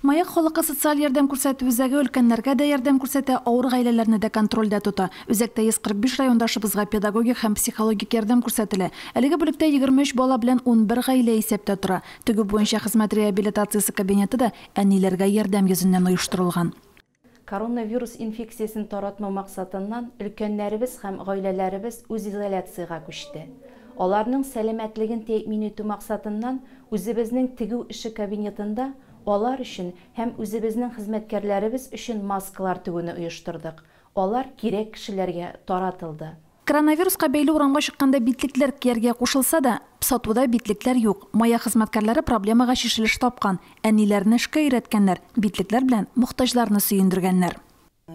Маяк халыкка социаль ярдәм күрсәтү үзәге өлкәннәргә дә ярдәм күрсәтә, авыр гаиләләрне дә контрольдә тота. Үзәктә 145 райондашыбызга педагогик һәм психологик ярдәм күрсәтелә. Әлеге бүлектә 23 бала белән 11 гаилә исәптә тора. Тегү буенча хезмәт реабилитациясе кабинеты да әниләргә ярдәм йөзеннән оештырылган. Коронавирус инфекциясын таратмау максатыннан өлкәннәребез һәм гаиләләребез үз изоляцияга күчте. Аларның сәламәтлеген тәэмин итү максатыннан үзебезнең тегү эше кабинетында алар өчен һәм үзебезнең хезмәткәрләребез өчен маскалар тегүне оештырдык. Алар кирәк кешеләргә таратылды. Коронавируска бәйле урамга чыкканда битлекләр кияргә кушылса да, сатуда битлекләр юк. Мая хезмәткәрләре проблемага чишелеш тапкан. Әниләрне эшкә өйрәткәннәр, битлекләр белән мохтаҗларны сөендергәннәр.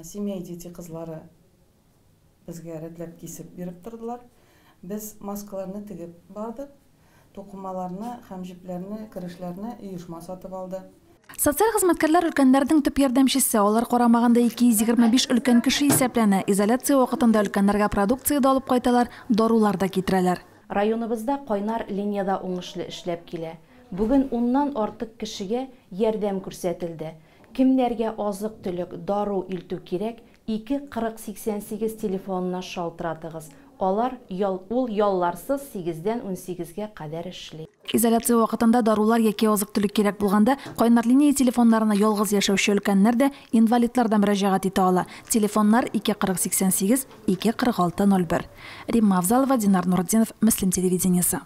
Семья дети кызлары безгә рәтләп кисеп биреп тордылар. Без маскаларны тегеп бардык. Токымаларны һәм җипләрне, керешләрне оешма сатып алды. Социаль хезмәткәрләр өлкәннәрнең төп ярдәмчесе, алар карамаганда 225 өлкән кеше исәпләнә. Изоляция вакытында өлкәннәргә продукция да алып кайталар, дарулар да китерәләр. Районыбызда кайнар линияда уңышлы эшләп килә. Бүген 10ннан артык кешегә ярдәм күрсәтелде. Кемнәргә азык-төлек, дару илтү кирәк, 24088 телефонына шалтыратыгыз. Алар ялларсыз 8дән 18гә кадәр эшли. Изоляция вакытында дарулар яки азык-төлек кирәк булганда, кайнар линия телефоннарына ялгыз яшәүче өлкәннәр дә, инвалидлар да мөрәҗәгать итә ала. Телефоннар 24088 24601. Римма Авзалова, Динар Нурдинов, Мөслим телевидениесе.